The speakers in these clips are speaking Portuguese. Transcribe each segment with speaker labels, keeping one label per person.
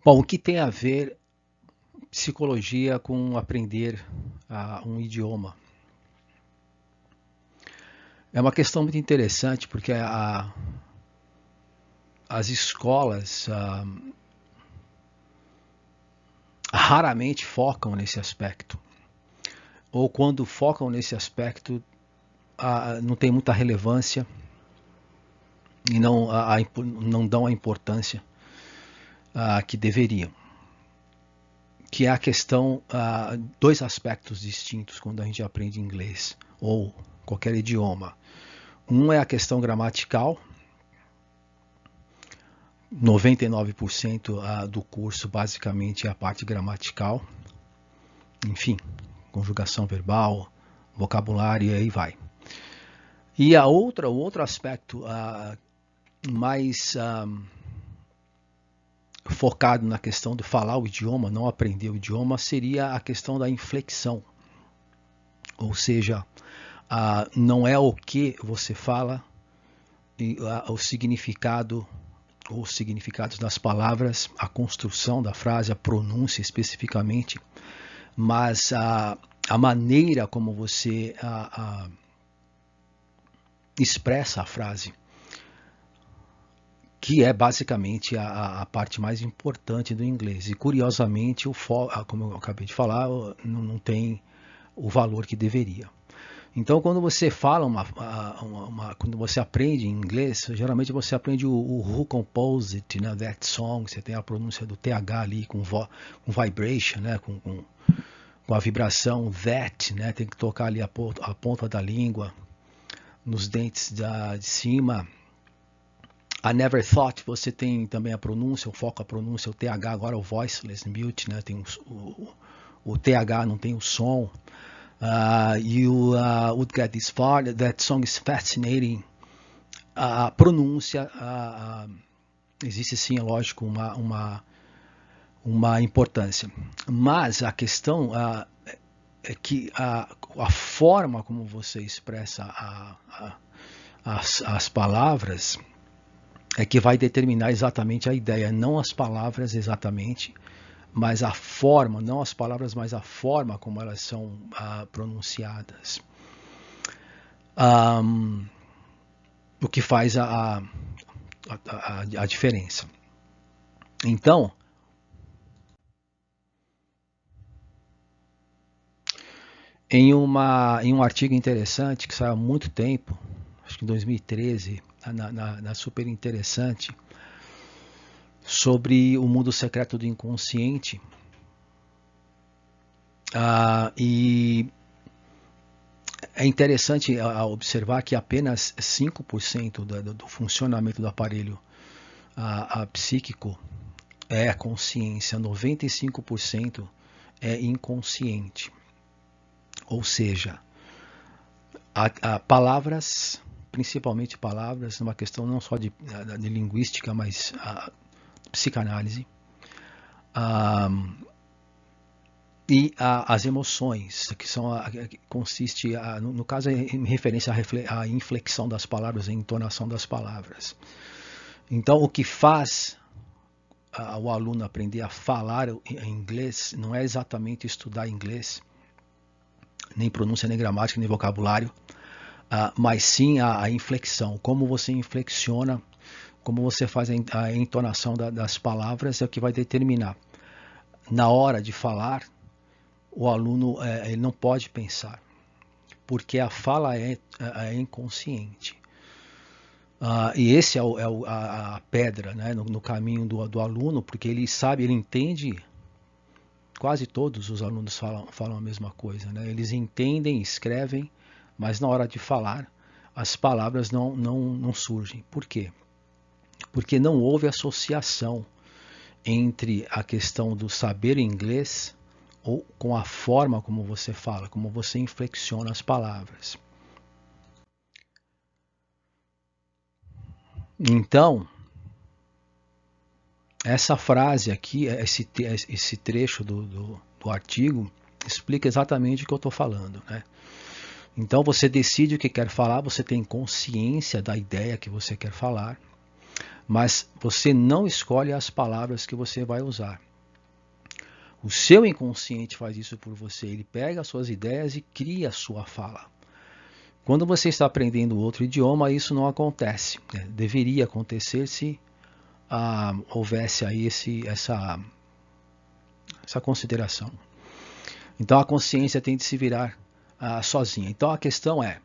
Speaker 1: Bom, o que tem a ver psicologia com aprender um idioma? É uma questão muito interessante porque as escolas raramente focam nesse aspecto. Ou quando focam nesse aspecto, não tem muita relevância e não dão a importância que deveriam. Que é a questão, dois aspectos distintos quando a gente aprende inglês ou qualquer idioma. Um é a questão gramatical. 99% do curso basicamente é a parte gramatical. Enfim, conjugação verbal, vocabulário e aí vai. E o outro aspecto mais focado na questão de falar o idioma, não aprender o idioma, seria a questão da inflexão. Ou seja, não é o que você fala, o significado, os significados das palavras, a construção da frase, a pronúncia especificamente, mas a maneira como você expressa a frase, que é basicamente a parte mais importante do inglês. E curiosamente, como eu acabei de falar, não tem o valor que deveria. Então, quando você fala quando você aprende inglês, geralmente você aprende o who composed it, né, that song, você tem a pronúncia do TH ali com vibration, né, com a vibração that, né, tem que tocar ali a ponta da língua, nos dentes de cima. I never thought, você tem também a pronúncia, o foco, a pronúncia, o TH, agora o voiceless mute, né, tem o TH não tem o som. You would get this far, that song is fascinating. A pronúncia, existe sim, é lógico, uma importância. Mas a questão é que a forma como você expressa as palavras é que vai determinar exatamente a ideia, não as palavras exatamente, mas a forma, não as palavras, mas a forma como elas são pronunciadas. O que faz a diferença. Então, em um artigo interessante que saiu há muito tempo, acho que em 2013, na Super Interessante, sobre o mundo secreto do inconsciente, e é interessante observar que apenas 5% do funcionamento do aparelho psíquico é consciência, 95% é inconsciente. Ou seja, palavras, principalmente palavras, numa questão não só de linguística, mas psicanálise, e as emoções, que consiste, no caso, em referência à inflexão das palavras, à entonação das palavras. Então, o que faz o aluno aprender a falar em inglês não é exatamente estudar inglês, nem pronúncia, nem gramática, nem vocabulário, mas sim a inflexão, como você inflexiona, como você faz a entonação das palavras é o que vai determinar. Na hora de falar, o aluno ele não pode pensar, porque a fala é inconsciente. E esse é a pedra, né, no caminho do aluno, porque ele sabe, ele entende. Quase todos os alunos falam a mesma coisa, né? Eles entendem, escrevem, mas na hora de falar, as palavras não surgem. Por quê? Porque não houve associação entre a questão do saber inglês ou com a forma como você fala, como você inflexiona as palavras. Então, essa frase aqui, esse trecho do artigo, explica exatamente o que eu estou falando, né? Então você decide o que quer falar, você tem consciência da ideia que você quer falar, mas você não escolhe as palavras que você vai usar. O seu inconsciente faz isso por você, ele pega as suas ideias e cria a sua fala. Quando você está aprendendo outro idioma, isso não acontece. Deveria acontecer se houvesse aí essa consideração. Então a consciência tem de se virar sozinha. Então a questão é,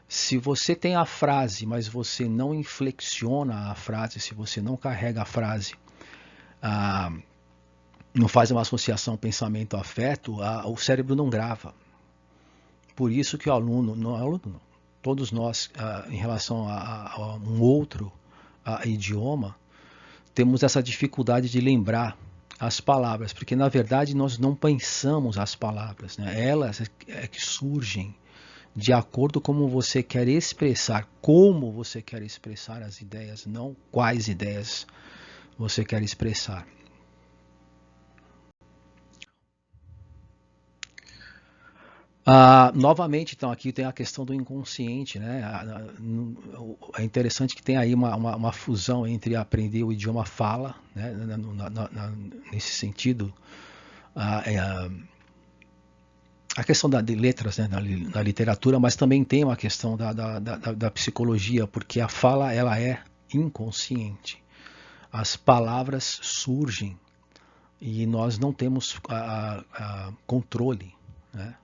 Speaker 1: se você tem a frase, mas você não inflexiona a frase, se você não carrega a frase, não faz uma associação pensamento-afeto, o cérebro não grava. Por isso que o aluno, todos nós, em relação a um outro idioma, temos essa dificuldade de lembrar as palavras, porque na verdade nós não pensamos as palavras, né? Elas é que surgem de acordo com como você quer expressar as ideias, não quais ideias você quer expressar. Novamente, então, aqui tem a questão do inconsciente, né? É interessante que tem aí uma fusão entre aprender o idioma fala, né? Nesse sentido, a questão de letras, né? Na literatura, mas também tem uma questão da psicologia, porque a fala ela é inconsciente. As palavras surgem e nós não temos controle, né?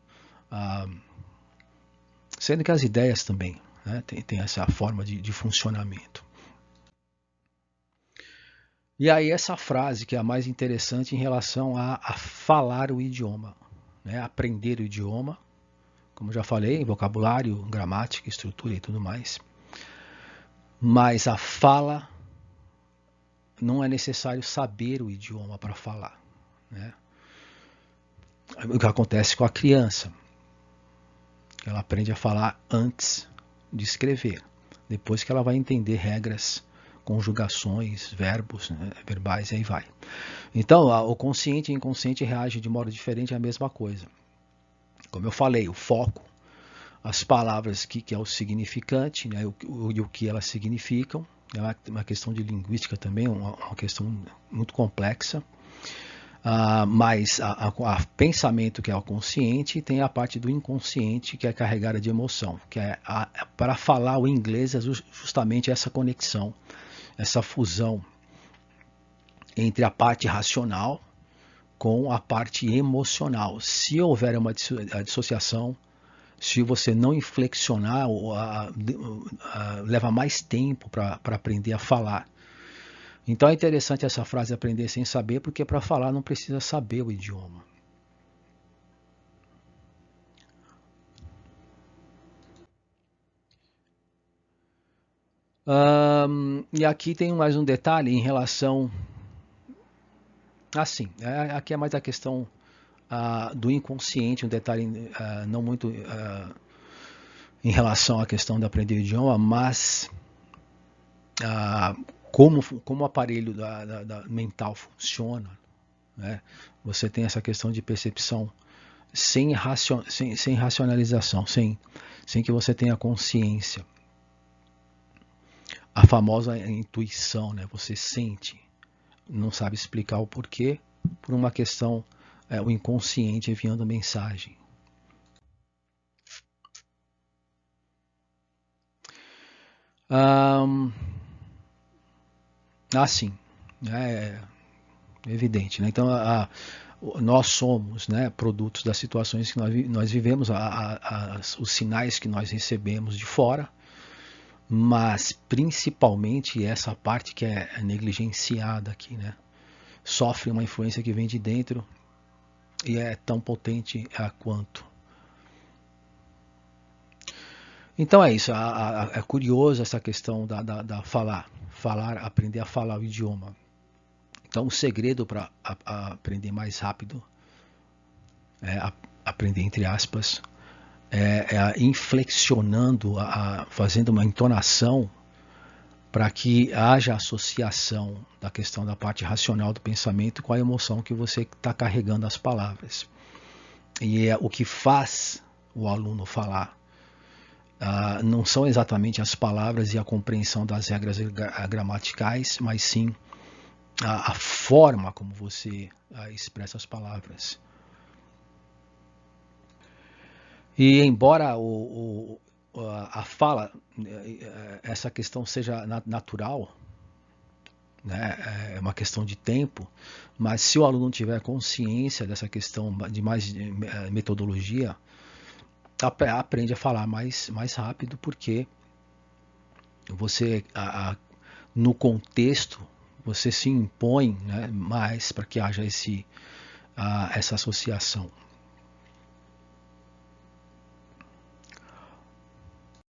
Speaker 1: Sendo que as ideias também, né, tem essa forma de funcionamento. E aí essa frase que é a mais interessante em relação a falar o idioma, né, aprender o idioma, como já falei, vocabulário, gramática, estrutura e tudo mais. Mas a fala, não é necessário saber o idioma para falar, né? O que acontece com a criança? Ela aprende a falar antes de escrever, depois que ela vai entender regras, conjugações, verbos, né, verbais, e aí vai. Então, o consciente e o inconsciente reagem de modo diferente à mesma coisa. Como eu falei, o foco, as palavras que é o significante, né, o que elas significam, é uma questão de linguística também, uma questão muito complexa. Mas a pensamento, que é o consciente, tem a parte do inconsciente, que é carregada de emoção, que é para falar o inglês é justamente essa conexão, essa fusão entre a parte racional com a parte emocional. Se houver uma dissociação, se você não inflexionar, leva mais tempo para aprender a falar. Então é interessante essa frase aprender sem saber, porque para falar não precisa saber o idioma. E aqui tem mais um detalhe em relação... Assim, aqui é mais a questão do inconsciente, um detalhe não muito em relação à questão de aprender o idioma, mas como o aparelho mental funciona, né? Você tem essa questão de percepção sem racionalização, sem que você tenha consciência. A famosa intuição, né? Você sente, não sabe explicar o porquê, por uma questão, o inconsciente enviando mensagem. Sim, é evidente, né? Então, nós somos, né, produtos das situações que nós vivemos, os sinais que nós recebemos de fora, mas principalmente essa parte que é negligenciada aqui, né? Sofre uma influência que vem de dentro e é tão potente quanto. Então é isso, é curioso essa questão da falar, aprender a falar o idioma. Então o segredo para aprender mais rápido, aprender entre aspas, inflexionando, fazendo uma entonação para que haja associação da questão da parte racional do pensamento com a emoção que você está carregando as palavras. E é o que faz o aluno falar. não são exatamente as palavras e a compreensão das regras gramaticais, mas sim a forma como você expressa as palavras. E embora a fala, essa questão seja natural, né, é uma questão de tempo, mas se o aluno tiver consciência dessa questão de mais metodologia, aprende a falar mais rápido, porque você, no contexto, você se impõe, né, mais para que haja essa associação.